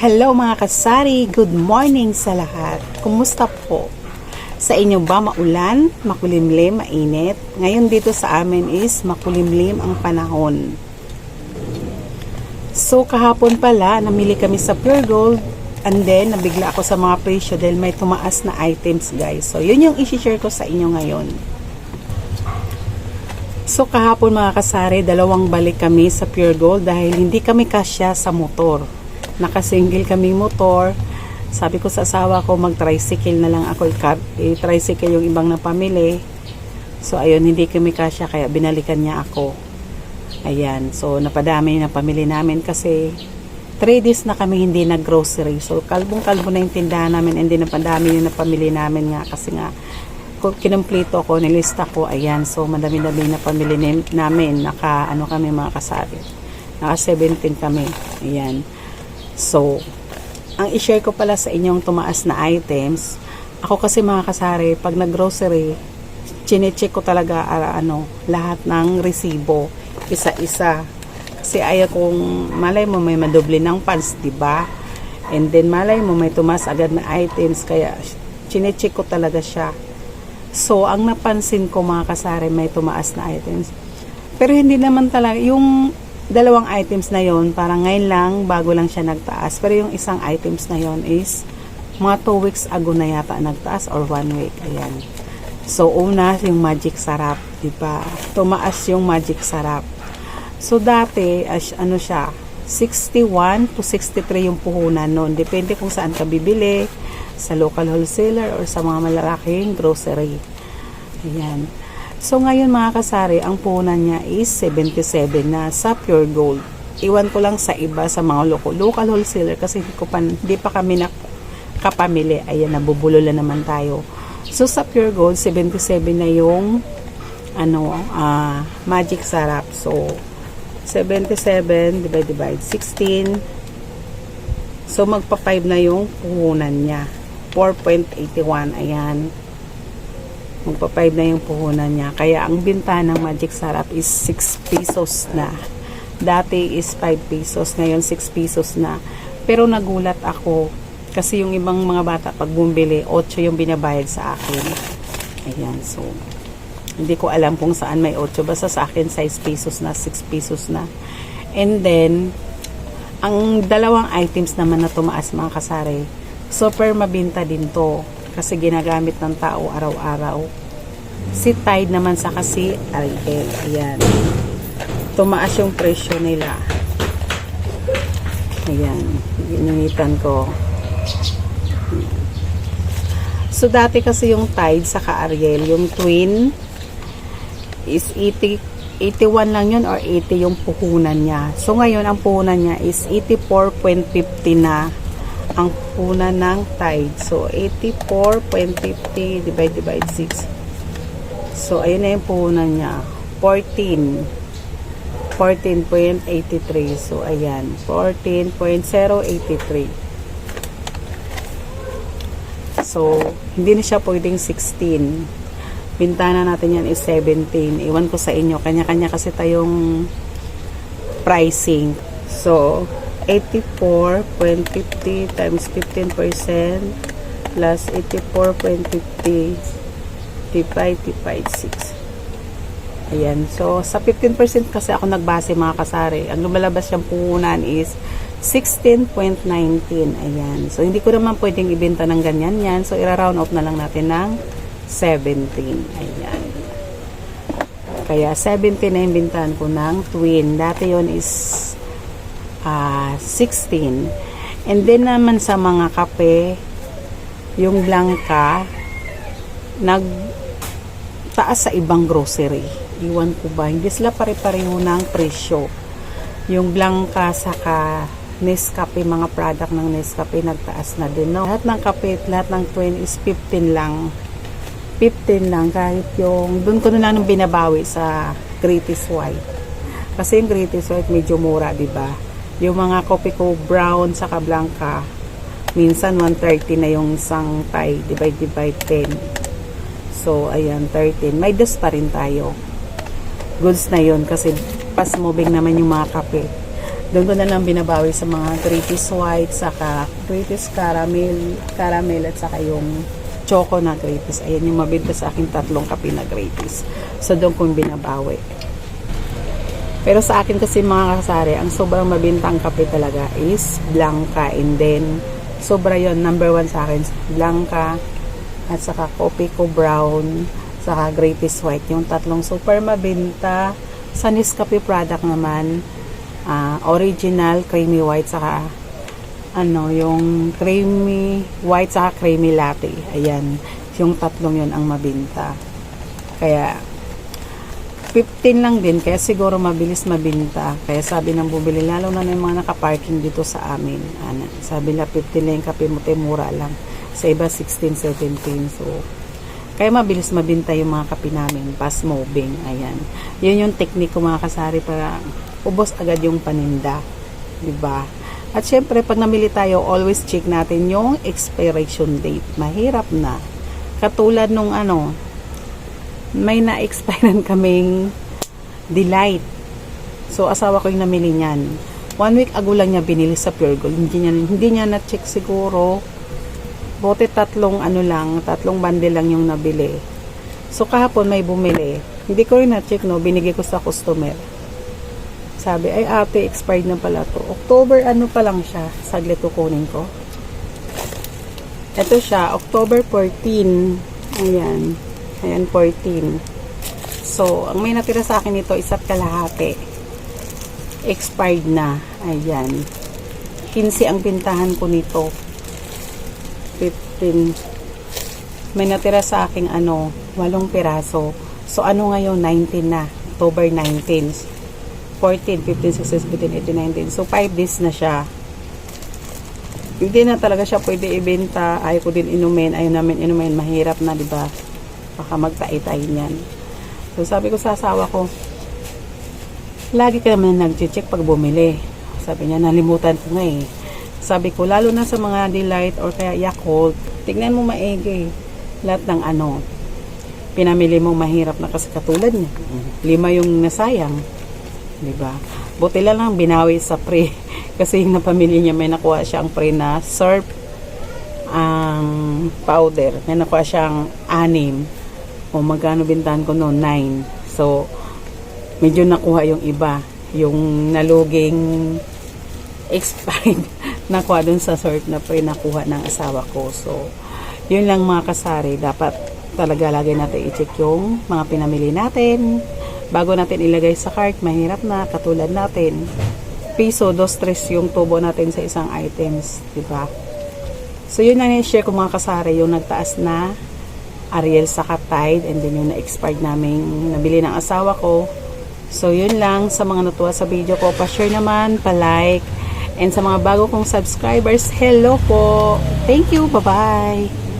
Hello mga kasari, good morning sa lahat. Kumusta po? Sa inyo ba maulan, makulimlim, mainit? Ngayon dito sa amin is makulimlim ang panahon. So kahapon pala, namili kami sa Pure Gold and then nabigla ako sa mga presyo dahil may tumaas na items guys. So yun yung i-share ko sa inyo ngayon. So kahapon mga kasari, dalawang balik kami sa Pure Gold dahil hindi kami kasya sa motor. Nakasingle kami motor. Sabi ko sa asawa ko, mag-tricycle na lang ako. I-tricycle yung ibang napamili. So ayun, hindi kami kasya kaya binalikan niya ako. Ayan, so napadami na pamili namin kasi 3 days na kami hindi nag-grocery. So kalbong-kalbo na yung tindahan namin and then napadami yung napamili namin nga kasi nga kinumplito ko, nilista ko. Ayan, so madami-dami na pamili namin. Ano kami mga kasari. Naka 17 kami. Ayan. So, ang i-share ko pala sa inyong tumaas na items, ako kasi mga kasari, pag nag-grocery, chinecheck ko talaga lahat ng resibo, isa-isa. Kasi ayaw kong, malay mo may madoble ng pants, diba? And then malay mo may tumaas agad na items, kaya chinecheck ko talaga siya. So, ang napansin ko mga kasari, may tumaas na items. Pero hindi naman talaga, yung dalawang items na yon parang ngayon lang, bago lang siya nagtaas. Pero yung isang items na yon is mga 2 weeks ago na yata nagtaas or 1 week. Ayan. So, una, yung Magic Sarap. Diba? Tumaas yung Magic Sarap. So, dati, ano siya, 61 to 63 yung puhunan noon. Depende kung saan ka bibili, sa local wholesaler or sa mga malalaking grocery. Ayan. So, ngayon mga kasari, ang puhunan niya is 77 na sa Pure Gold. Iwan ko lang sa iba, sa mga local wholesaler kasi hindi pa kami nakapamili. Ayan, nabubulol naman tayo. So, sa Pure Gold, 77 na yung Magic Sarap. So, 77 divide 16. So, magpa-5 na yung puhunan niya. 4.81. Ayan. Magpa-5 na yung puhunan niya. Kaya ang binta ng Magic Sarap is 6 pesos na. Dati is 5 pesos. Ngayon 6 pesos na. Pero nagulat ako. Kasi yung ibang mga bata pag bumili, 8 yung binabayad sa akin. Ayan. So, hindi ko alam kung saan may 8. Basta sa akin 6 pesos na, 6 pesos na. And then, ang dalawang items naman na tumaas mga kasari, super mabinta din to. Kasi ginagamit ng tao araw-araw. Si Tide naman sa kasi Ariel. Ayan. Tumaas yung presyo nila. Ayan. Ginamitan ko. So, dati kasi yung Tide sa Ariel, yung twin is 81 lang yun or 80 yung puhunan niya. So, ngayon ang puhunan niya is 84.50 na ang puhunan ng Tide. So, 84.50 divide 6. So, ayun na yung puhunan niya. 14.83. So, ayan. 14.083. So, hindi na siya pwedeng 16. Bintana natin yan is 17. Iwan ko sa inyo. Kanya-kanya kasi tayong pricing. So, 84.50 times 15% plus 84.50 divide 6. Ayan. So, sa 15% kasi ako nagbase mga kasari. Ang lumalabas yung puhunan is 16.19. Ayan. So, hindi ko naman pwedeng ibenta ng ganyan yan. So, ira-round off na lang natin ng 17. Ayan. Kaya, 17 na yung bintahan ko ng twin. Dati yon is 16. And then naman sa mga kape, yung Blanca, nagtaas sa ibang grocery. Iwan ko ba? Hindi sila pare-pareho ng presyo. Yung Blanca saka Nescafe, mga product ng Nescafe, nagtaas na din. No? Lahat ng kape, lahat ng twin is 15 lang. 15 lang. Kahit yung, doon ko na lang binabawi sa Greatest White. Kasi yung Greatest White medyo mura, diba? Yung mga kopi ko brown saka Blanca, minsan 130 na yung isang Thai, divide 10. So, ayan, 13. May dos pa rin tayo. Goods na yon kasi fast moving naman yung mga kape. Doon ko na lang binabawi sa mga Greatest White, saka Greatest Caramel at saka yung Choco na Greatest. Ayan yung mabenta sa akin, 3 kape na Greatest. So doon ko binabawi. Pero sa akin kasi mga kasari, ang sobrang mabintang kape talaga is Blanca, and then sobra yon, number 1 sa akin, Blanca, at saka Copico Brown, saka Greatest White. Yung 3 super mabenta. Sa Nescafe product naman, original, creamy white, saka yung creamy white, saka creamy latte. Ayan, yung 3 yun ang mabenta. Kaya 15 lang din, kaya siguro mabilis mabinta. Kaya sabi ng bumili, lalo na yung mga nakaparking dito sa amin, sabi na 15 lang yung kape mo, mura lang. Sa iba 16, 17. So kaya mabilis mabinta yung mga kape namin, fast moving. Ayan, yun yung technique ko mga kasari, para ubos agad yung paninda, diba? At syempre pag namili tayo, always check natin yung expiration date. Mahirap na, katulad nung may na-expirean kaming Delight. So asawa ko yung namili niyan, 1 week ago lang niya binili sa Pure Gold. Hindi niya na-check siguro, bote 3 bundle lang yung nabili. So kahapon may bumili, hindi ko rin na-check, binigay ko sa customer. Sabi, ay ate, expired na pala to. October pa lang siya. Saglit kukunin ko. Ito siya, October 14. Ayan, 14. So ang may natira sa akin ito, 1 kalahati. Expired na. Ayan, 15 ang pintahan ko nito. 15. May natira sa aking 8 piraso. So ngayon 19 na, October 19. 14, 15, 16, 17, 18, 19. So 5 days na siya. Hindi na talaga siya pwede ibenta. Ayaw ko din inumin, ayaw namin inumin, mahirap na, diba? Baka magtaitay niyan. So sabi ko sa asawa ko, lagi ka naman nag-check pag bumili. Sabi niya, nalimutan ko nga eh. Sabi ko, lalo na sa mga Delight or kaya Yakult, tignan mo maigi. Lahat ng pinamili mo mahirap na, kasi katulad niya. 5 yung nasayang. Diba? Buti lang binawi sa pre. Kasi yung napamili niya, may nakuha siyang pre na syrup powder. May nakuha siyang 6. O magkano bintahan ko noon? 9. So, medyo nakuha yung iba. Yung naluging expired nakuha dun sa syrup na pre nakuha ng asawa ko. So, yun lang mga kasari. Dapat talaga lagi natin i-check yung mga pinamili natin. Bago natin ilagay sa cart, mahirap na, katulad natin. Piso, 2-3 yung tubo natin sa isang items, diba? So, yun lang i-share ko mga kasari, yung nagtaas na Ariel sa Tide, and then yung na-expired naming nabili ng asawa ko. So, yun lang. Sa mga natuwa sa video ko, pa-share naman, pa-like, and sa mga bago kong subscribers, hello po! Thank you! Bye-bye!